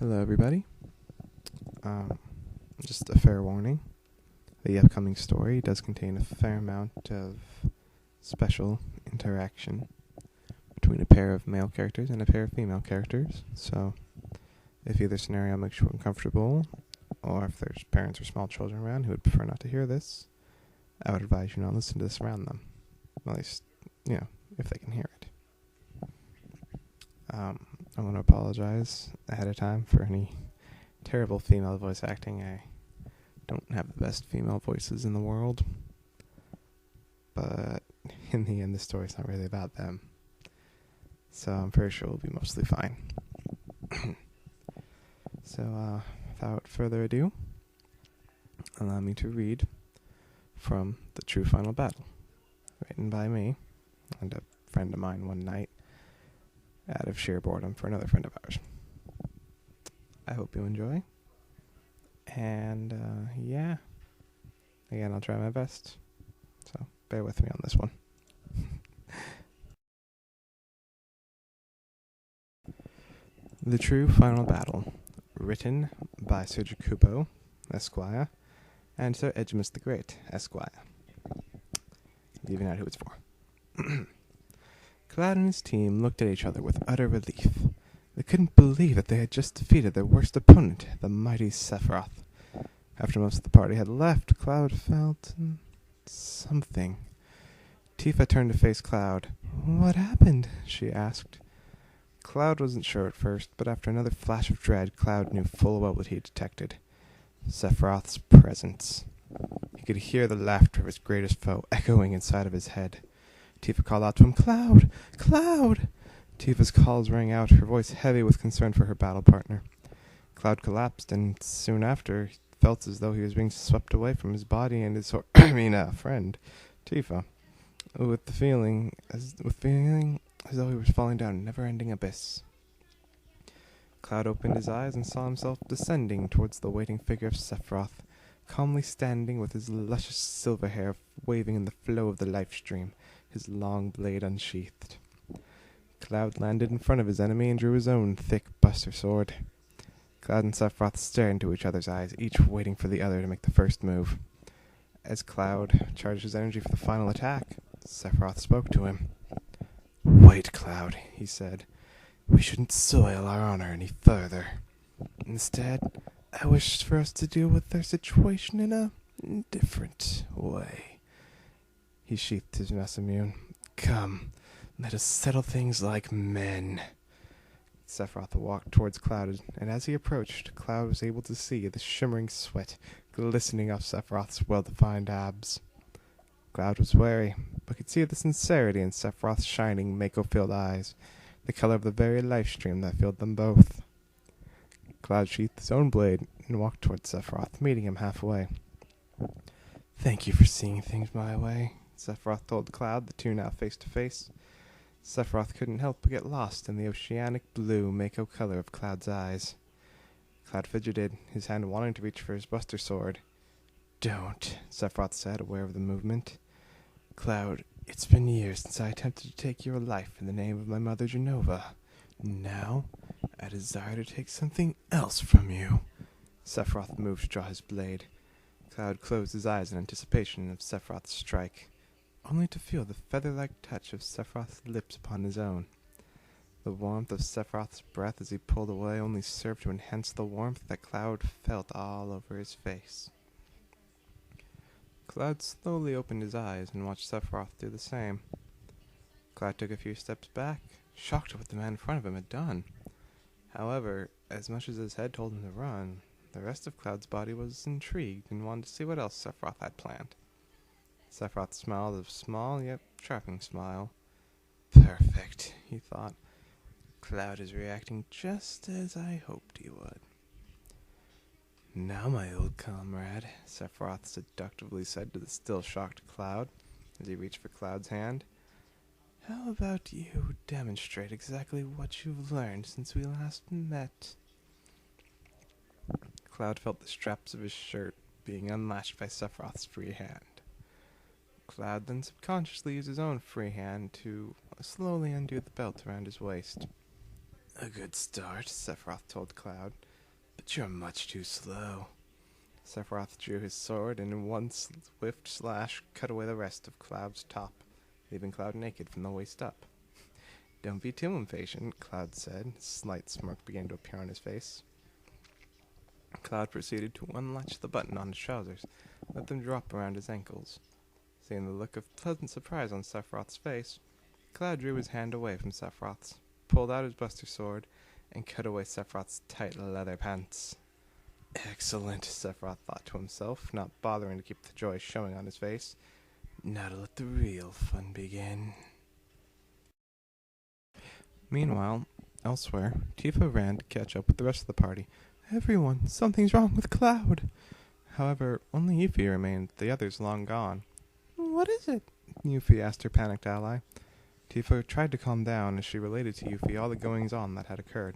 Hello, everybody. Um, just a fair warning. The upcoming story does contain a fair amount of special interaction between a pair of male characters and a pair of female characters. So, if either scenario makes you uncomfortable, or if there's parents or small children around who would prefer not to hear this, I would advise you not listen to this around them. At least, if they can hear it. I want to apologize ahead of time for any terrible female voice acting. I don't have the best female voices in the world, but in the end, the story's not really about them. So I'm pretty sure we'll be mostly fine. So, without further ado, allow me to read from The True Final Battle, written by me and a friend of mine one night, out of sheer boredom for another friend of ours. I hope you enjoy. And, again, I'll try my best. So, bear with me on this one. The True Final Battle, written by Sir Jacobo, Esquire, and Sir Edgemus the Great, Esquire. Leaving out who it's for. Cloud and his team looked at each other with utter relief. They couldn't believe that they had just defeated their worst opponent, the mighty Sephiroth. After most of the party had left, Cloud felt something. Tifa turned to face Cloud. "What happened?" she asked. Cloud wasn't sure at first, but after another flash of dread, Cloud knew full well what he had detected. Sephiroth's presence. He could hear the laughter of his greatest foe echoing inside of his head. Tifa called out to him, "Cloud! Cloud!" Tifa's calls rang out, her voice heavy with concern for her battle partner. Cloud collapsed, and soon after, felt as though he was being swept away from his body and his friend, Tifa, with feeling as though he was falling down a never-ending abyss. Cloud opened his eyes and saw himself descending towards the waiting figure of Sephiroth, calmly standing with his luscious silver hair waving in the flow of the life stream, his long blade unsheathed. Cloud landed in front of his enemy and drew his own thick buster sword. Cloud and Sephiroth stared into each other's eyes, each waiting for the other to make the first move. As Cloud charged his energy for the final attack, Sephiroth spoke to him. "Wait, Cloud," he said. "We shouldn't soil our honor any further. Instead, I wish for us to deal with their situation in a different way." He sheathed his Messamune. "Come, let us settle things like men." Sephiroth walked towards Cloud, and as he approached, Cloud was able to see the shimmering sweat glistening off Sephiroth's well-defined abs. Cloud was wary, but could see the sincerity in Sephiroth's shining, Mako-filled eyes, the color of the very life stream that filled them both. Cloud sheathed his own blade and walked towards Sephiroth, meeting him halfway. "Thank you for seeing things my way," Sephiroth told Cloud, the two now face to face. Sephiroth couldn't help but get lost in the oceanic blue Mako color of Cloud's eyes. Cloud fidgeted, his hand wanting to reach for his buster sword. "Don't," Sephiroth said, aware of the movement. "Cloud, it's been years since I attempted to take your life in the name of my mother Genova. Now, I desire to take something else from you." Sephiroth moved to draw his blade. Cloud closed his eyes in anticipation of Sephiroth's strike, only to feel the feather-like touch of Sephiroth's lips upon his own. The warmth of Sephiroth's breath as he pulled away only served to enhance the warmth that Cloud felt all over his face. Cloud slowly opened his eyes and watched Sephiroth do the same. Cloud took a few steps back, shocked at what the man in front of him had done. However, as much as his head told him to run, the rest of Cloud's body was intrigued and wanted to see what else Sephiroth had planned. Sephiroth smiled a small yet sharping smile. "Perfect," he thought. "Cloud is reacting just as I hoped he would." "Now, my old comrade," Sephiroth seductively said to the still shocked Cloud as he reached for Cloud's hand, "how about you demonstrate exactly what you've learned since we last met?" Cloud felt the straps of his shirt being unlatched by Sephiroth's free hand. Cloud then subconsciously used his own free hand to slowly undo the belt around his waist. "A good start," Sephiroth told Cloud, but you're much too slow. Sephiroth drew his sword and in one swift slash cut away the rest of Cloud's top, leaving Cloud naked from the waist up. Don't be too impatient, Cloud said. A slight smirk began to appear on his face. Cloud proceeded to unlatch the button on his trousers, let them drop around his ankles. Seeing the look of pleasant surprise on Sephiroth's face, Cloud drew his hand away from Sephiroth's, pulled out his Buster Sword, and cut away Sephiroth's tight leather pants. Excellent, Sephiroth thought to himself, not bothering to keep the joy showing on his face. Now to let the real fun begin. Meanwhile, elsewhere, Tifa ran to catch up with the rest of the party. Everyone, something's wrong with Cloud. However, only Yuffie remained, the others long gone. What is it? Yuffie asked her panicked ally. Tifa tried to calm down as she related to Yuffie all the goings-on that had occurred.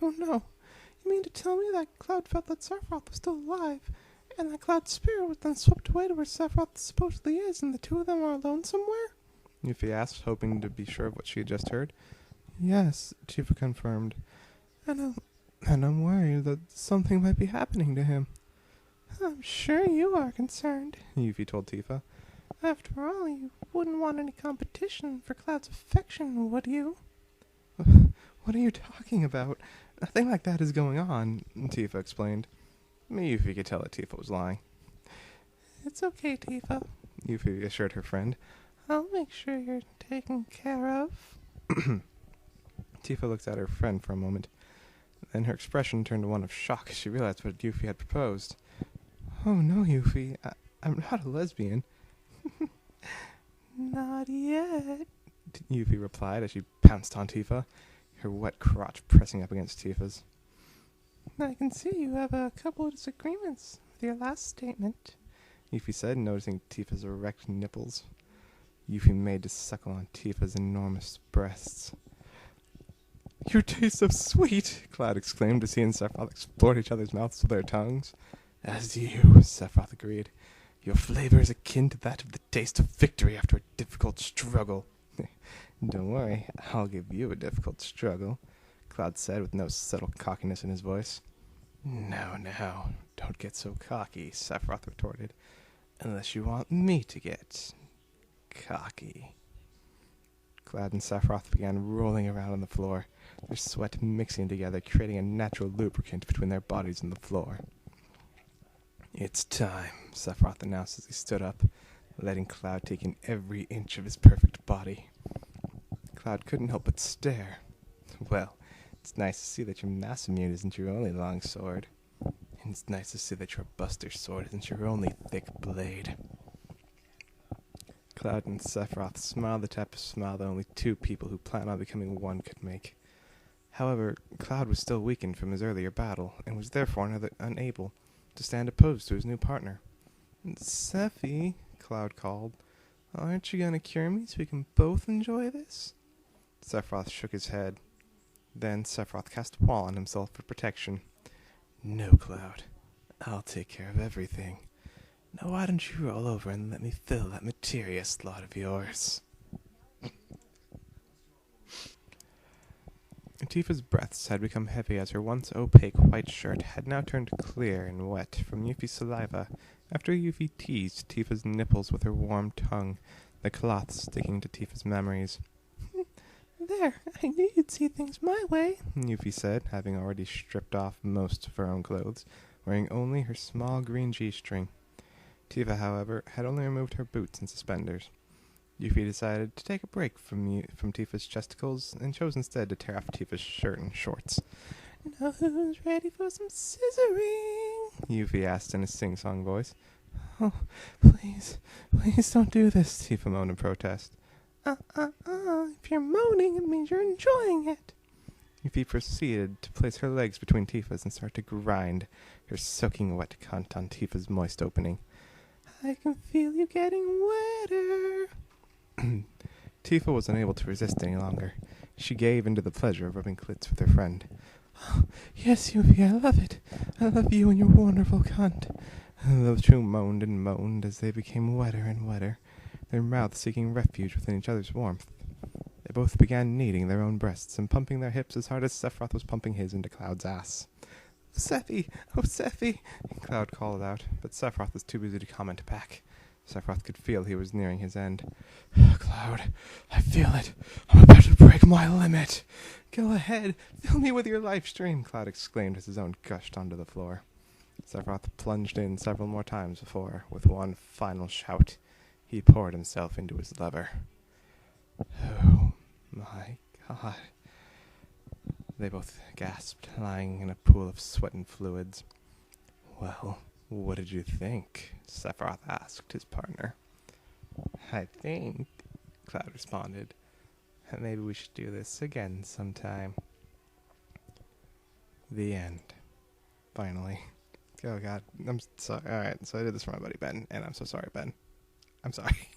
Oh no, you mean to tell me that Cloud felt that Sephiroth was still alive, and that Cloud's spirit was then swept away to where Sephiroth supposedly is, and the two of them are alone somewhere? Yuffie asked, hoping to be sure of what she had just heard. Yes, Tifa confirmed. And I'm worried that something might be happening to him. I'm sure you are concerned, Yuffie told Tifa. After all, you wouldn't want any competition for Cloud's affection, would you? What are you talking about? Nothing like that is going on, Tifa explained. Yuffie could tell that Tifa was lying. It's okay, Tifa, Yuffie assured her friend. I'll make sure you're taken care of. Tifa looked at her friend for a moment. Then her expression turned to one of shock as she realized what Yuffie had proposed. Oh no, Yuffie, I'm not a lesbian. Not yet, Yuffie replied as she pounced on Tifa, her wet crotch pressing up against Tifa's. I can see you have a couple of disagreements with your last statement, Yuffie said, noticing Tifa's erect nipples. Yuffie made to suckle on Tifa's enormous breasts. You taste so sweet, Cloud exclaimed as he and Sephiroth explored each other's mouths with their tongues. As do you, Sephiroth agreed. Your flavor is akin to that of the taste of victory after a difficult struggle. Don't worry, I'll give you a difficult struggle, Cloud said with no subtle cockiness in his voice. No, don't get so cocky, Sephiroth retorted. Unless you want me to get cocky. Cloud and Sephiroth began rolling around on the floor, their sweat mixing together, creating a natural lubricant between their bodies and the floor. It's time, Sephiroth announced as he stood up, letting Cloud take in every inch of his perfect body. Cloud couldn't help but stare. Well, it's nice to see that your Masamune isn't your only long sword. And it's nice to see that your Buster Sword isn't your only thick blade. Cloud and Sephiroth smiled the type of smile that only two people who plan on becoming one could make. However, Cloud was still weakened from his earlier battle, and was therefore unable to stand opposed to his new partner. Sephi, Cloud called, aren't you going to cure me so we can both enjoy this? Sephiroth shook his head. Then Sephiroth cast a wall on himself for protection. No, Cloud. I'll take care of everything. Now why don't you roll over and let me fill that materia slot of yours? Tifa's breaths had become heavy as her once opaque white shirt had now turned clear and wet from Yuffie's saliva after Yuffie teased Tifa's nipples with her warm tongue, the cloth sticking to Tifa's memories. There, I knew you'd see things my way, Yuffie said, having already stripped off most of her own clothes, wearing only her small green G-string. Tifa, however, had only removed her boots and suspenders. Yuffie decided to take a break from Tifa's chesticles and chose instead to tear off Tifa's shirt and shorts. Now who's ready for some scissoring? Yuffie asked in a sing-song voice. Oh, please don't do this, Tifa moaned in protest. If you're moaning, it means you're enjoying it. Yuffie proceeded to place her legs between Tifa's and start to grind, her soaking wet cunt on Tifa's moist opening. I can feel you getting wetter. Tifa was unable to resist any longer. She gave into the pleasure of rubbing clits with her friend. Oh, yes, Yuffie, I love it. I love you and your wonderful cunt. The two moaned and moaned as they became wetter and wetter, their mouths seeking refuge within each other's warmth. They both began kneading their own breasts and pumping their hips as hard as Sephiroth was pumping his into Cloud's ass. Sephi! Oh, Sephi! Cloud called out, but Sephiroth was too busy to comment back. Sephiroth could feel he was nearing his end. Cloud, I feel it. I'm about to break my limit. Go ahead, fill me with your life stream, Cloud exclaimed as his own gushed onto the floor. Sephiroth plunged in several more times before, with one final shout, he poured himself into his lever. Oh my god. They both gasped, lying in a pool of sweat and fluids. Well, what did you think? Sephiroth asked his partner. I think, Cloud responded, that maybe we should do this again sometime. The end. Finally. Oh god, I'm sorry. Alright, so I did this for my buddy Ben, and I'm so sorry, Ben. I'm sorry.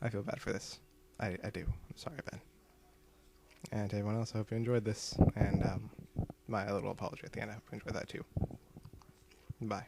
I feel bad for this. I do. I'm sorry, Ben. And to everyone else, I hope you enjoyed this. And my little apology at the end, I hope you enjoyed that too. Bye.